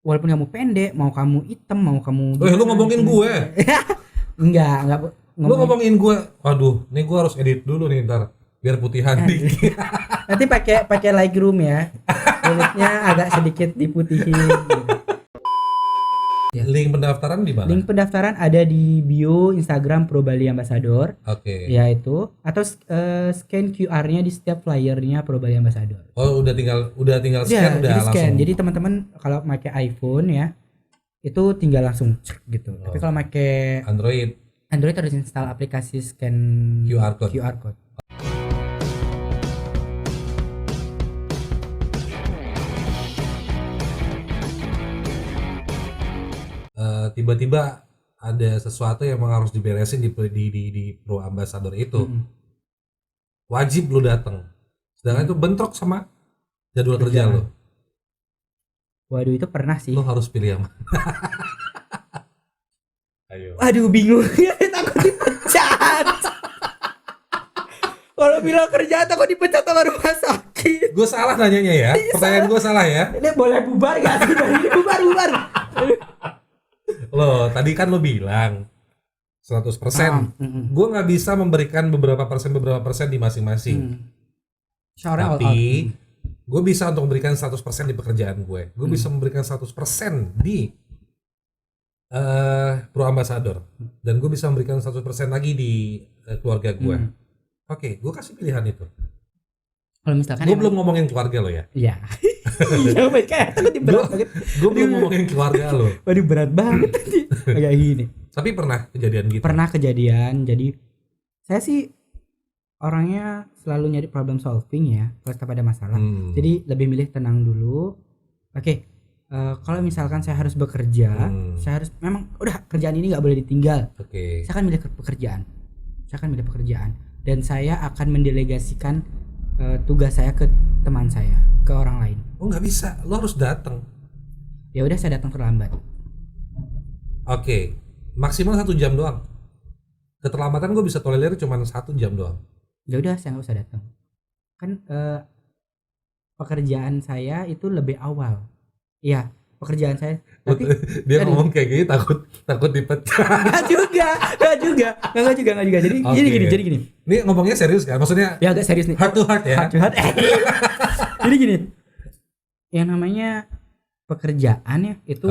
walaupun kamu pendek, mau kamu hitam, mau kamu Lu ngomongin gue. enggak Lu ngomongin gue. Waduh, nih gue harus edit dulu nih ntar biar putihan dikit. Nanti pakai Lightroom ya. Kulitnya agak sedikit diputihin gitu. Ya. Link pendaftaran di mana? Link pendaftaran ada di bio Instagram Pro Bali Ambassador. Oke. Ya itu, atau scan QR-nya di setiap flyernya Pro Bali Ambassador. Oh, udah tinggal scan, udah langsung. Scan. Jadi teman-teman kalau pakai iPhone ya, itu tinggal langsung cek gitu. Tapi kalau pakai Android harus install aplikasi scan QR code. Tiba-tiba ada sesuatu yang memang harus diberesin di Pro Ambassador itu. Wajib lu datang. Sedangkan itu bentrok sama jadwal kerja lu. Waduh, itu pernah sih. Lu harus pilih yang mana? Ayo. Waduh, bingung. Takut dipecat. Kalau bilang kerja takut dipecat sama rumah sakit. Gue salah nanyanya ya. Pertanyaan gue salah ya. Ini boleh bubar gak sih? Bubar. Loh, tadi kan lo bilang 100%. Gue nggak bisa memberikan beberapa persen di masing-masing. Tapi gue bisa untuk memberikan 100% di pekerjaan gue. Gue bisa memberikan 100% di Pro Ambassador. Dan gue bisa memberikan 100% lagi di keluarga gue. Oke, gue kasih pilihan itu. Kalau misalkan gue belum ngomongin keluarga lo ya. Iya. Iya, kayak takut berat banget. Gue belum ngomongin keluarga lo. Waduh, berat banget tadi. Kayak gini. Tapi pernah kejadian gitu. Pernah kejadian. Jadi saya sih orangnya selalu nyari problem solving ya kalau pada masalah. Jadi lebih milih tenang dulu. Oke. Kalau misalkan saya harus bekerja, saya harus memang udah kerjaan ini nggak boleh ditinggal. Saya akan milih pekerjaan. Dan saya akan mendelegasikan tugas saya ke teman saya, ke orang lain. Oh, nggak bisa, lo harus datang. Ya udah, saya datang terlambat. Oke, maksimal 1 jam doang. Keterlambatan gue bisa tolerir cuma 1 jam doang. Ya udah, saya nggak usah datang. Kan pekerjaan saya itu lebih awal. Iya, pekerjaan saya. Tapi dia ngomong kayak gini takut dipecat. Enggak juga. Jadi gini. Ini ngomongnya serius kan? Maksudnya ya agak serius nih. Heart to heart ya. Jadi gini. Yang namanya pekerjaan ya itu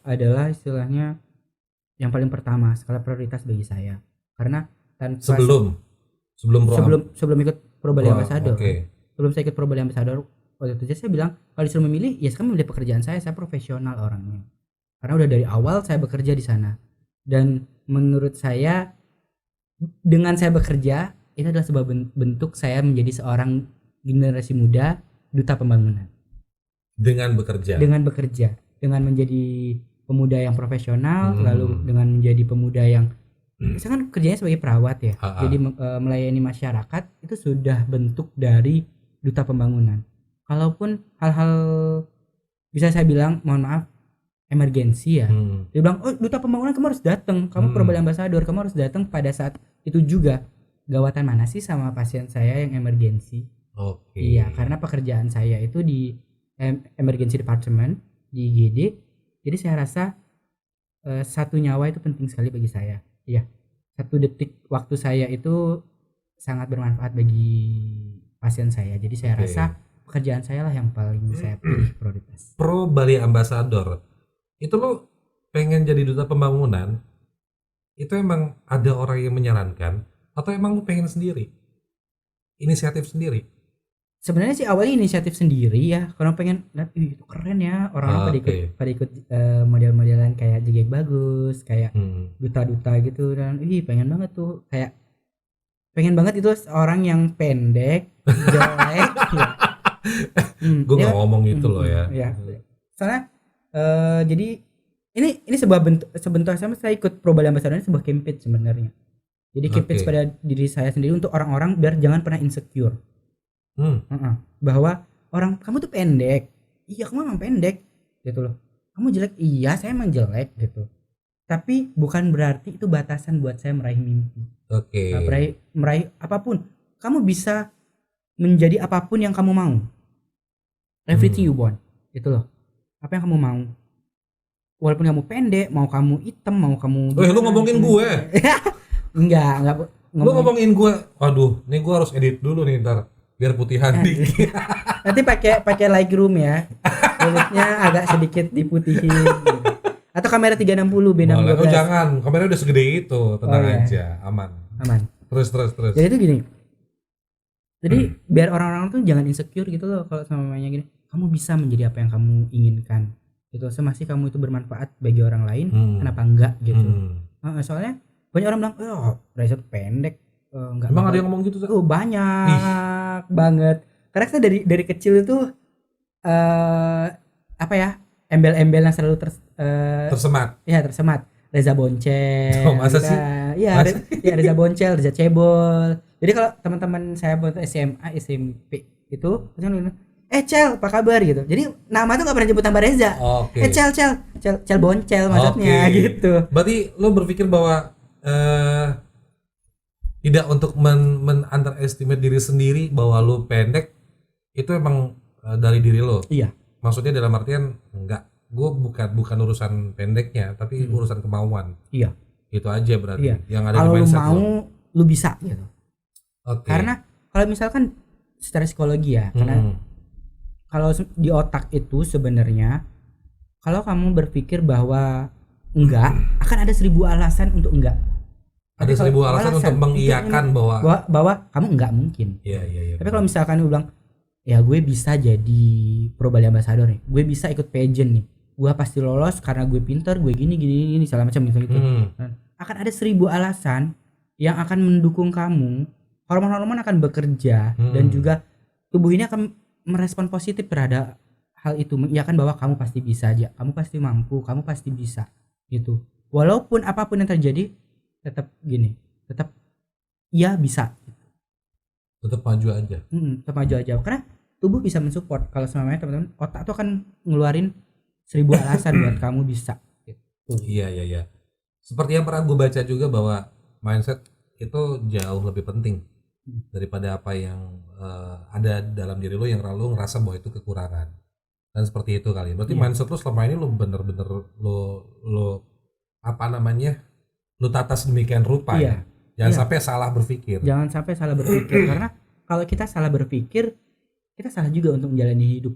adalah istilahnya yang paling pertama skala prioritas bagi saya. Karena tanpa sebelum ikut Pro Bali Ambassador. Sebelum saya ikut Pro Bali Ambassador, waktu itu saya bilang kalau disuruh memilih, ya saya memilih pekerjaan saya profesional orangnya. Karena udah dari awal saya bekerja di sana. Dan menurut saya dengan saya bekerja itu adalah sebuah bentuk saya menjadi seorang generasi muda duta pembangunan. Dengan bekerja, dengan menjadi pemuda yang profesional, lalu dengan menjadi pemuda yang saya kan kerjanya sebagai perawat ya. Jadi melayani masyarakat itu sudah bentuk dari duta pembangunan. Kalaupun hal-hal bisa saya bilang mohon maaf emergensi ya, dia bilang oh duta pembangunan kamu harus datang, kamu Pro Bali Ambassador, kamu harus datang pada saat itu juga. Gawatan mana sih sama pasien saya yang emergensi? Iya, karena pekerjaan saya itu di emergency department di IGD, jadi saya rasa 1 nyawa itu penting sekali bagi saya. Iya, 1 detik waktu saya itu sangat bermanfaat bagi pasien saya. Jadi saya rasa pekerjaan saya lah yang paling saya pilih prioritas. Pro Bali Ambassador itu lo pengen jadi duta pembangunan, itu emang ada orang yang menyarankan atau emang lo pengen sendiri, inisiatif sendiri? Sebenarnya sih awalnya inisiatif sendiri ya, karena pengen lihat itu keren ya orang-orang pada ikut model-modelan kayak Jegek Bagus, kayak duta-duta gitu, dan pengen banget tuh, kayak pengen banget itu orang yang pendek jelek ya. Gue nggak ngomong gitu loh ya. Soalnya jadi ini sebuah bentuk saya ikut Pro Bali Ambassador ini sebuah campaign sebenarnya. Jadi campaign pada diri saya sendiri untuk orang-orang biar jangan pernah insecure. Bahwa orang kamu tuh pendek, iya kamu emang pendek gitu loh. Kamu jelek, iya saya emang jelek gitu. Tapi bukan berarti itu batasan buat saya meraih mimpi. Meraih apapun. Kamu bisa menjadi apapun yang kamu mau. Everything you want, itu loh. Apa yang kamu mau. walaupun kamu pendek, mau kamu hitam, mau kamu lu ngomongin gue. enggak lu ngomongin gue. Waduh, nih gue harus edit dulu nih ntar biar putihan dikit. Nanti pakai Lightroom ya. Kulitnya agak sedikit diputihin gitu. Atau kamera 360 B612. Oh jangan, kamera udah segede itu, tenang aja, aman. Terus. Jadi itu gini. Jadi biar orang-orang tuh jangan insecure gitu loh kalau sama mamanya gini. Kamu bisa menjadi apa yang kamu inginkan. Gitu. Semasi kamu itu bermanfaat bagi orang lain, kenapa enggak gitu. Soalnya banyak orang bilang, "Oh, Raisa tuh pendek." Enggak. Emang ada yang ngomong gitu? Oh, banyak banget. Karena kita dari kecil itu apa ya? Embel-embel yang selalu tersemat. Ya, tersemat. Reza Boncel. Oh, masa sih? Iya, Reza Boncel, Reza Cebol. Jadi kalau teman-teman saya buat SMA, SMP itu Cel, apa kabar gitu. Jadi nama tuh enggak pernah nyebut tambah Reza. Okay. Cel Boncel maksudnya gitu. Berarti lo berpikir bahwa tidak untuk underestimate diri sendiri bahwa lo pendek itu emang dari diri lo. Iya. Maksudnya dalam artian enggak, gue bukan urusan pendeknya, tapi urusan kemauan. Iya. Itu aja berarti. Iya. Yang ada kalau di mindset lu mau, lu bisa gitu. Okay. Karena kalau misalkan secara psikologi ya, karena kalau di otak itu sebenarnya kalau kamu berpikir bahwa enggak, akan ada 1000 alasan untuk enggak. Ada 1000 alasan untuk mengiyakan bahwa kamu enggak mungkin. Iya. Tapi kalau misalkan lu bilang, ya gue bisa jadi Pro Bali Ambassador nih, gue bisa ikut pageant nih, gue pasti lolos karena gue pinter, gue gini segala macam gitu. Akan ada 1000 alasan yang akan mendukung kamu. Hormon-hormon akan bekerja dan juga tubuh ini akan merespon positif terhadap hal itu, mengiyakan bahwa kamu pasti bisa aja, kamu pasti mampu, kamu pasti bisa gitu. Walaupun apapun yang terjadi, tetap ya bisa. Tetap maju aja. Tetap maju aja. Karena tubuh bisa mensupport. Kalau semuanya teman-teman, otak tuh akan ngeluarin 1000 alasan buat kamu bisa. Gitu. Iya. Seperti yang pernah gue baca juga bahwa mindset itu jauh lebih penting daripada apa yang ada dalam diri lo yang lalu ngerasa bahwa itu kekurangan. Dan seperti itu kali. Berarti mindset lo selama ini lo bener-bener lo apa namanya? Lo tata sedemikian rupa ya. Jangan sampai salah berpikir. Jangan sampai salah berpikir karena kalau kita salah berpikir, kita salah juga untuk menjalani hidup.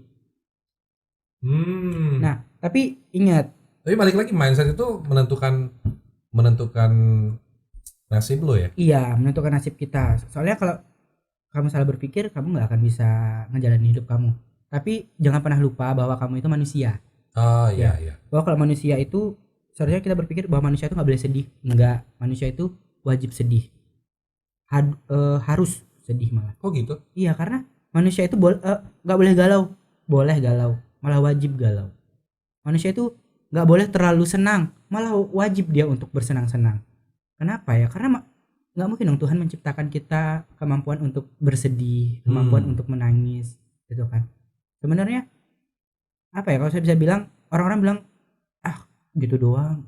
Nah, tapi ingat. Tapi balik lagi mindset itu menentukan nasib lo ya. Iya, menentukan nasib kita. Soalnya kalau kamu salah berpikir, kamu nggak akan bisa ngejalanin hidup kamu. Tapi jangan pernah lupa bahwa kamu itu manusia. Oh iya. Bahwa kalau manusia itu, seharusnya kita berpikir bahwa manusia itu nggak boleh sedih. Enggak, manusia itu wajib sedih. Harus sedih malah. Oh gitu? Iya, karena manusia itu nggak boleh galau. Boleh galau, malah wajib galau. Manusia itu nggak boleh terlalu senang, malah wajib dia untuk bersenang-senang. Kenapa ya? Karena nggak mungkin dong Tuhan menciptakan kita kemampuan untuk bersedih, kemampuan untuk menangis, gitu kan? Sebenarnya apa ya? Kalau saya bisa bilang, orang-orang bilang, gitu doang,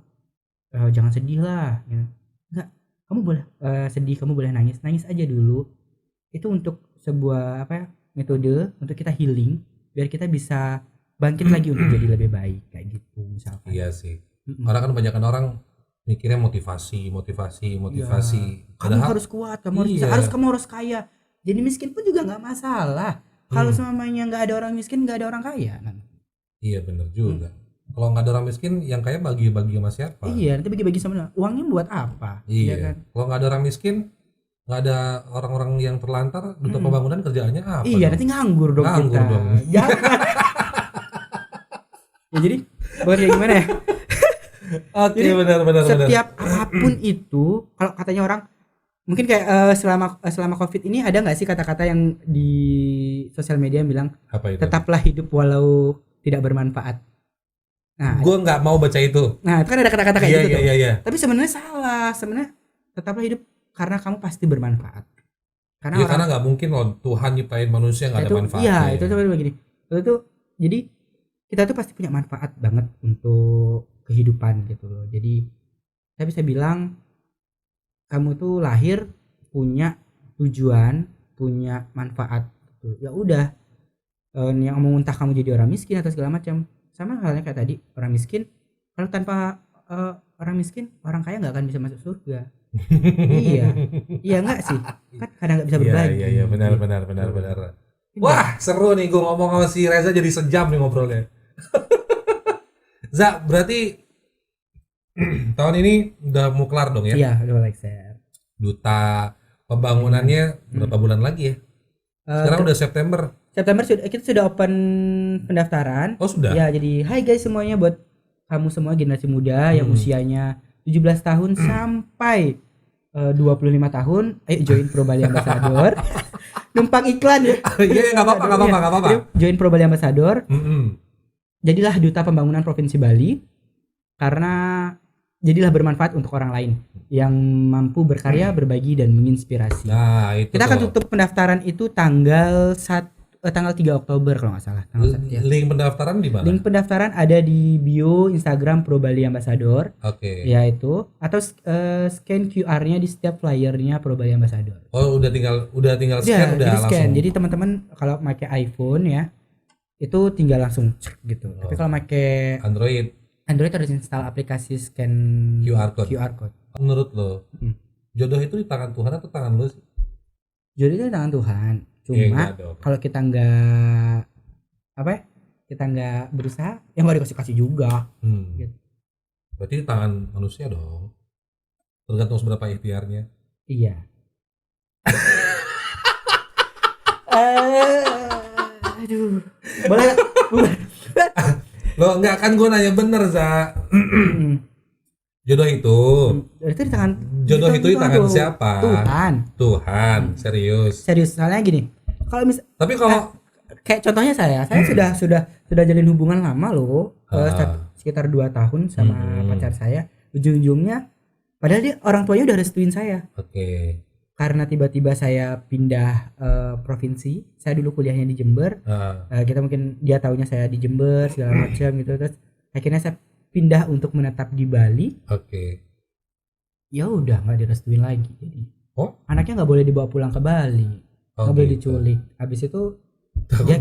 jangan sedih lah. Gitu. Enggak, kamu boleh sedih, kamu boleh nangis aja dulu. Itu untuk sebuah metode untuk kita healing, biar kita bisa bangkit lagi untuk jadi lebih baik kayak gitu misalkan. Iya sih. Karena kan kebanyakan orang mikirnya motivasi. Ya, kamu harus kuat, kamu harus bisa, kamu harus kaya. Jadi miskin pun juga nggak masalah. Kalau semuanya nggak ada orang miskin, nggak ada orang kaya. Iya benar juga. Kalau nggak ada orang miskin, yang kaya bagi-bagi sama siapa? Iya, nanti bagi-bagi sama uangnya buat apa? Iya kan? Kalau nggak ada orang miskin, nggak ada orang-orang yang terlantar, duta pembangunan kerjaannya apa? Iya, nanti nganggur dong kita. Jangan. Ya jadi, gimana ya? Oke, benar. Setiap apapun itu, kalau katanya orang, mungkin kayak selama COVID ini ada nggak sih kata-kata yang di sosial media yang bilang, apa itu? Tetaplah hidup walau tidak bermanfaat. Nah, gue nggak mau baca itu. Nah, itu kan ada kata-kata kayak gitu. Iya. Tapi sebenarnya salah. Sebenarnya tetaplah hidup karena kamu pasti bermanfaat. Karena nggak mungkin loh Tuhan nyiptain manusia nggak ada manfaatnya. Iya, itu sebenarnya begini. Itu jadi kita tuh pasti punya manfaat banget untuk kehidupan gitu loh. Jadi saya bisa bilang kamu tuh lahir punya tujuan, punya manfaat gitu. Ya udah, yang mau entah kamu jadi orang miskin atau segala macam, sama halnya kayak tadi, orang miskin Kalau tanpa orang miskin, orang kaya nggak akan bisa masuk surga. Iya, iya nggak sih? Kan kadang nggak bisa berbagi. Iya, benar. Wah, seru nih gue ngomong sama si Reza jadi sejam nih ngobrolnya. Za, berarti tahun ini udah mau kelar dong ya? Iya, udah Lexer. Duta pembangunannya berapa bulan lagi ya? Sekarang udah September. September kita sudah open pendaftaran. Oh, sudah? Ya, jadi hai guys semuanya, buat kamu semua generasi muda yang usianya 17 tahun sampai 25 tahun, ayo join Pro Bali Ambassador. Numpang iklan ya. Iya, enggak apa-apa. Join Pro Bali Ambassador. Jadilah duta pembangunan Provinsi Bali, karena jadilah bermanfaat untuk orang lain yang mampu berkarya, berbagi dan menginspirasi. Nah, itu kita akan tutup pendaftaran itu tanggal 3 Oktober kalau nggak salah. Link pendaftaran di mana? Link pendaftaran ada di bio Instagram Pro Bali Ambassador. Oke. Ya itu, atau scan QR-nya di setiap flyernya Pro Bali Ambassador. Oh, udah tinggal scan, udah langsung. Scan. Jadi teman-teman kalau pakai iPhone ya, itu tinggal langsung gitu. Tapi kalau pakai Android harus install aplikasi scan QR code. Menurut lo, jodoh itu di tangan Tuhan atau tangan lo sih? Jodoh itu di tangan Tuhan. Cuma kalau kita nggak berusaha, ya nggak dikasih juga. Gitu. Berarti di tangan manusia dong. Tergantung seberapa ikhtiarnya. Iya. Aduh. Boleh. Lo enggak, kan gue nanya bener, Za. Jodoh itu di tangan. Jodoh itu di tangan siapa? Tuhan. Serius. Soalnya gini. Tapi kalau kayak contohnya saya sudah jalin hubungan lama loh. Sekitar 2 tahun sama pacar saya. Ujung-ujungnya padahal dia orang tuanya udah restuin saya. Oke. Karena tiba-tiba saya pindah provinsi. Saya dulu kuliahnya di Jember. Kita mungkin dia taunya saya di Jember segala macam gitu, terus akhirnya saya pindah untuk menetap di Bali. Oke. Ya udah nggak direstuin lagi. Jadi anaknya nggak boleh dibawa pulang ke Bali, nggak boleh diculik. Habis itu ya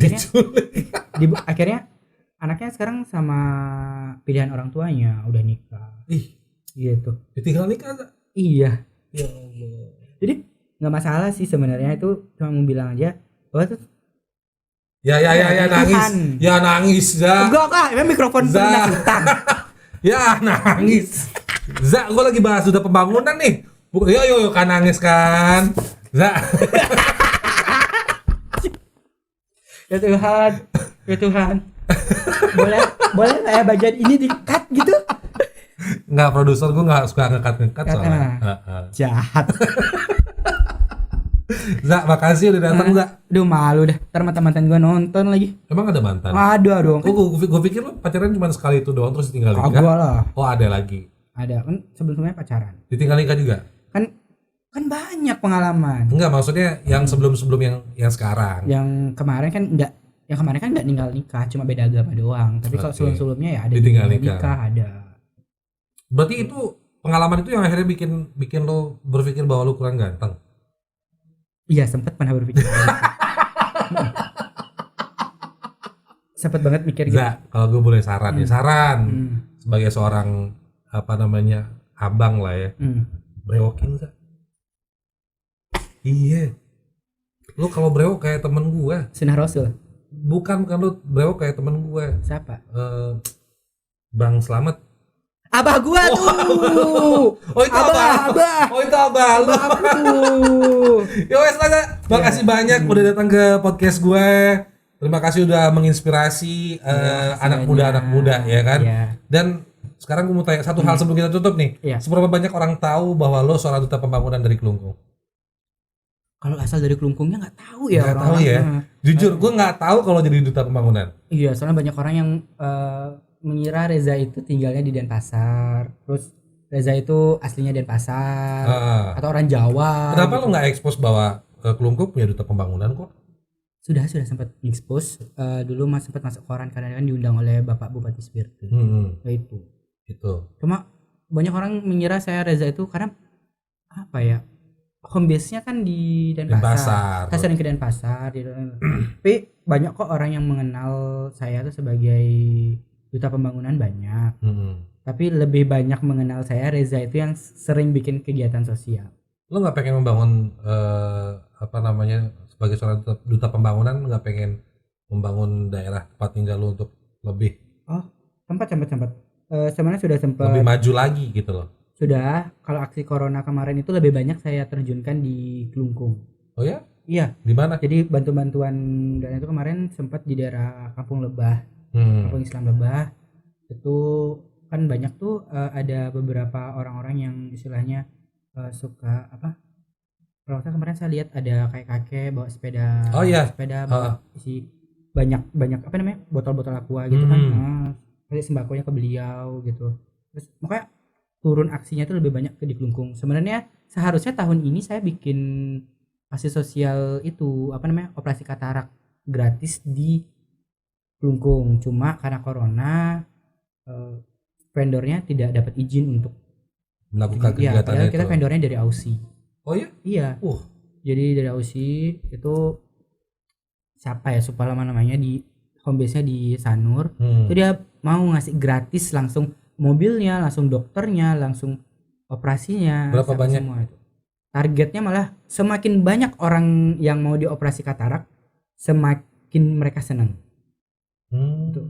akhirnya anaknya sekarang sama pilihan orang tuanya udah nikah. Gitu. Ditinggal nikah? Iya. Ya Allah. Jadi nggak masalah sih sebenarnya, itu cuma mau bilang aja bahwa tuh ya nangis. Ya nangis, Za. Enggak kah, emang mikrofon pernah utang. Ya nangis. Za, gue lagi bahas udah pembangunan nih. Yo kan nangis kan. Za. Ya Tuhan. Boleh nggak ya bagian ini di-cut gitu? Nggak, produser gue nggak suka ngekat soalnya. Jahat. Za, makasih udah datang, Za. Aduh, malu dah. Ntar mantan gue nonton lagi. Emang ada mantan? Ada dong. Gue pikir lo pacaran cuma sekali itu doang terus ditinggal nikah. Kagak lah. Oh, ada lagi. Ada kan sebelumnya pacaran. Ditinggal nikah juga? Kan banyak pengalaman. Enggak, maksudnya yang sebelum yang sekarang. Yang kemarin kan enggak ninggal nikah, cuma beda agama doang. Tapi kalau sebelumnya ya ada ditinggal nikah ada. Berarti itu pengalaman itu yang akhirnya bikin lo berpikir bahwa lo kurang ganteng. Iya, sempat pernah berpikir. Sempat banget mikir gitu. Kalau gue boleh saran sebagai seorang abang lah ya. Brewokin, Za. Iya. Lo kalau brewok kayak temen gue. Sunnah Rasul. Bukan lo brewok kayak temen gue. Siapa? Bang Slamet. Abah gua tuh. Oh itu abah. Oh itu abah lu. Ya wes lah, makasih banyak udah datang ke podcast gue. Terima kasih udah menginspirasi anak muda ya kan. Dan sekarang gue mau tanya satu hal sebelum kita tutup nih. Seberapa banyak orang tahu bahwa lo seorang duta pembangunan dari Kelungkung? Kalau asal dari Kelungkungnya nggak tahu ya. Nggak tahu ya. Jujur gue nggak tahu kalau jadi duta pembangunan. Iya, soalnya banyak orang yang mengira Reza itu tinggalnya di Denpasar, terus Reza itu aslinya Denpasar atau orang Jawa. Kenapa lo nggak ekspos bahwa Kelungkung punya duta pembangunan kok? Sudah sempat expose dulu sempat masuk koran karena kan diundang oleh Bapak Bupati Sbirtu. Itu. Cuma banyak orang mengira saya Reza itu karena apa ya? Home base-nya kan di Denpasar. Saya sering ke Denpasar tapi banyak kok orang yang mengenal saya tuh sebagai duta pembangunan banyak. Tapi lebih banyak mengenal saya Reza itu yang sering bikin kegiatan sosial. Lo nggak pengen membangun sebagai seorang duta pembangunan, nggak pengen membangun daerah tempat tinggal lo untuk lebih sempat sebenarnya sudah sempat lebih maju lagi gitu loh. Sudah. Kalau aksi corona kemarin itu lebih banyak saya terjunkan di Klungkung. Oh ya? Iya. Di mana? Jadi bantuan dan itu kemarin sempat di daerah Kampung Lebah, Kampung Islam Lebah. Itu kan banyak tuh ada beberapa orang-orang yang istilahnya suka apa? Kalau kemarin saya lihat ada kayak kakek bawa sepeda, sepeda bawa isi banyak apa namanya botol-botol aqua gitu kan, kasih sembakonya ke beliau gitu. Terus makanya turun aksinya tuh lebih banyak ke di Klungkung. Sebenarnya seharusnya tahun ini saya bikin aksi sosial itu operasi katarak gratis di Klungkung, cuma karena corona vendornya tidak dapat izin untuk melakukan kegiatan padahal itu. Kita vendornya dari Aussie. Oh ya? Iya. Jadi dari Aussie itu siapa ya, supaya namanya di home base-nya di Sanur. Jadi dia mau ngasih gratis langsung mobilnya, langsung dokternya, langsung operasinya. Berapa banyak? Semua itu. Targetnya malah semakin banyak orang yang mau dioperasi katarak, semakin mereka senang.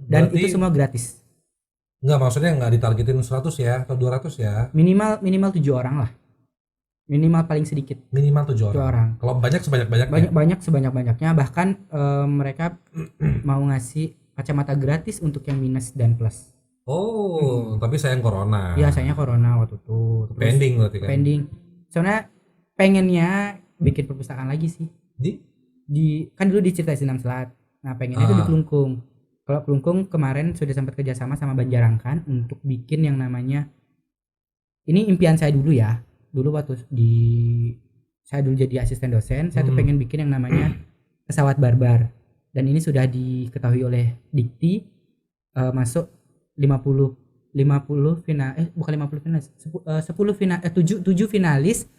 Dan itu semua gratis. Enggak, maksudnya enggak ditargetin 100 ya atau 200 ya? Minimal 7 orang lah. Minimal paling sedikit. Minimal 7 orang. Kalau banyak sebanyak-banyaknya. Banyak sebanyak-banyaknya, bahkan mereka mau ngasih kacamata gratis untuk yang minus dan plus. Tapi sayang corona. Iya, sayangnya corona waktu itu. Terus pending berarti kan. Pending. Soalnya pengennya bikin perpustakaan lagi sih. Di kan dulu di Cirta Sinam Selat. Nah, pengennya itu di Klungkung. Kalau Klungkung kemarin sudah sempat kerjasama sama Banjarangkan untuk bikin yang namanya, ini impian saya dulu ya. Dulu waktu saya dulu jadi asisten dosen, saya tuh pengen bikin yang namanya pesawat barbar. Dan ini sudah diketahui oleh Dikti, masuk 50 final, bukan 50 finalis, 10 final, 7 finalis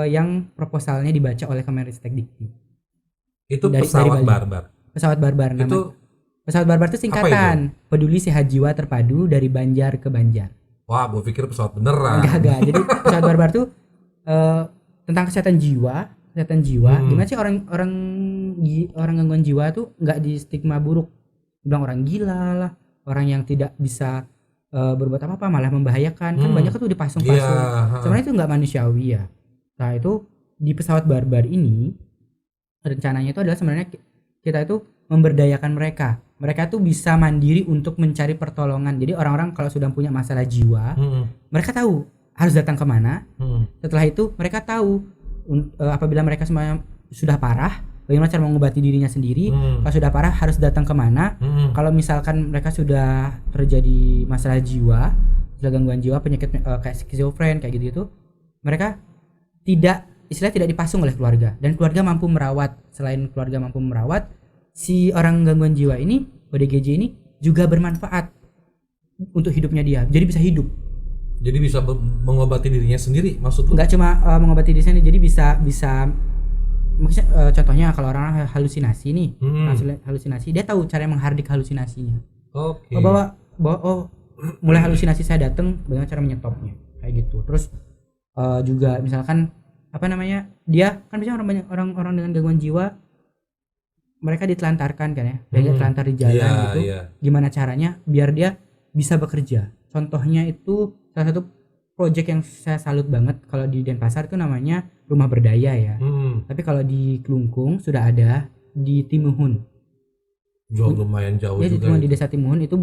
yang proposalnya dibaca oleh Kemenristek Dikti. Itu pesawat barbar. Pesawat barbar namanya. Pesawat barbar itu singkatan Peduli Sehat Jiwa Terpadu dari Banjar ke Banjar. Wah, gue pikir pesawat beneran. Enggak. Jadi pesawat barbar tuh tentang kesehatan jiwa. Gimana sih orang gangguan jiwa tuh nggak di stigma buruk, bilang orang gila lah, orang yang tidak bisa berbuat apa-apa, malah membahayakan. Kan banyak tuh dipasung-pasung. Sebenarnya itu nggak manusiawi ya. Nah, itu di pesawat barbar ini rencananya itu adalah sebenarnya kita itu memberdayakan mereka. Mereka tuh bisa mandiri untuk mencari pertolongan. Jadi orang-orang kalau sudah punya masalah jiwa, mereka tahu harus datang kemana. Setelah itu mereka tahu apabila mereka semuanya sudah parah, bagaimana cara mengobati dirinya sendiri. Kalau sudah parah harus datang kemana. Kalau misalkan mereka sudah terjadi masalah jiwa, gangguan jiwa, penyakit kayak skizofren kayak gitu, mereka tidak dipasung oleh keluarga, dan keluarga mampu merawat. Selain keluarga mampu merawat, si orang gangguan jiwa ini, ODGJ ini juga bermanfaat untuk hidupnya dia. Jadi bisa hidup. Jadi bisa mengobati dirinya sendiri, maksud lu? Enggak cuma mengobati dirinya sendiri, jadi bisa maksudnya contohnya kalau orang halusinasi nih, halusinasi, dia tahu cara menghardik halusinasinya. Oke. Bahwa mulai halusinasi saya datang, bagaimana cara menyetopnya, kayak gitu. Terus juga misalkan dia kan biasanya orang dengan gangguan jiwa, mereka ditelantarkan kan ya, dia telantar di jalan gitu. Gimana caranya biar dia bisa bekerja? Contohnya itu salah satu project yang saya salut banget, kalau di Denpasar itu namanya Rumah Berdaya ya. Tapi kalau di Klungkung sudah ada di Timuhun. Lumayan jauh ya, juga. Di desa Timuhun itu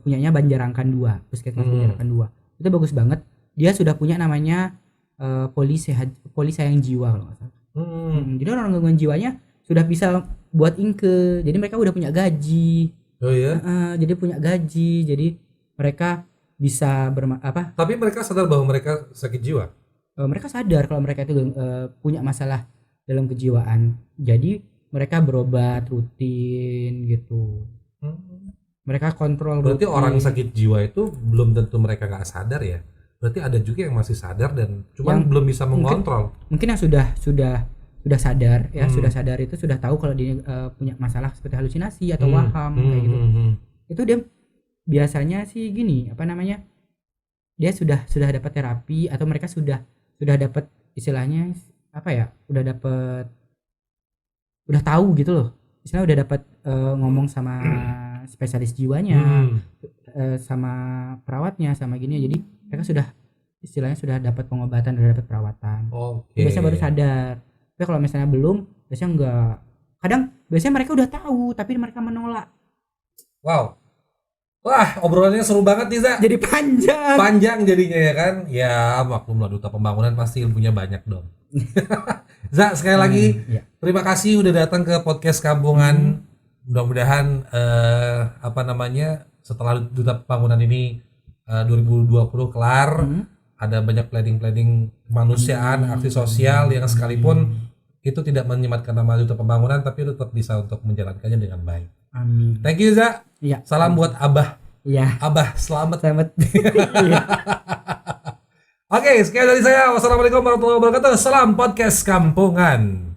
punyanya Banjarangkan 2, Puskesmas Banjarangkan 2. Itu bagus banget. Dia sudah punya namanya Poli Sayang Jiwa kalau nggak salah. Jadi orang gangguan jiwanya sudah bisa buat inke. Jadi mereka udah punya gaji. Oh iya. Jadi punya gaji. Jadi mereka bisa Tapi mereka sadar bahwa mereka sakit jiwa. Mereka sadar kalau mereka itu punya masalah dalam kejiwaan. Jadi mereka berobat rutin gitu. Mereka kontrol. Berarti rutin. Orang sakit jiwa itu belum tentu mereka nggak sadar ya. Berarti ada juga yang masih sadar dan cuman belum bisa mengontrol. Mungkin yang sudah sadar ya, sudah sadar itu sudah tahu kalau dia punya masalah seperti halusinasi atau waham kayak gitu. Itu dia biasanya sih gini, apa namanya, dia sudah dapat terapi atau mereka sudah dapat istilahnya apa ya, udah tahu gitu loh, istilahnya udah dapat ngomong sama spesialis jiwanya, sama perawatnya, sama gini, jadi mereka sudah istilahnya sudah dapat pengobatan, udah dapat perawatan. Biasanya baru sadar. Tapi kalau misalnya belum, biasanya enggak. Kadang biasanya mereka udah tahu tapi mereka menolak. Wow. Wah, obrolannya seru banget nih, Za. Jadi panjang jadinya ya kan. Ya, maklum lah, duta pembangunan pasti ilmunya banyak dong. Za, sekali lagi terima kasih udah datang ke podcast Kampungan. Mudah-mudahan setelah duta pembangunan ini 2020 kelar, ada banyak planning kemanusiaan, aksi sosial yang sekalipun itu tidak menyematkan nama duta pembangunan, tapi tetap bisa untuk menjalankannya dengan baik. Amin. Thank you, Za. Iya. Salam buat Abah. Iya. Abah, selamat. Oke, sekian dari saya. Wassalamualaikum warahmatullahi wabarakatuh. Salam podcast Kampungan.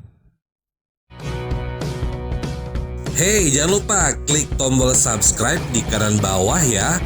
Hey, jangan lupa klik tombol subscribe di kanan bawah ya.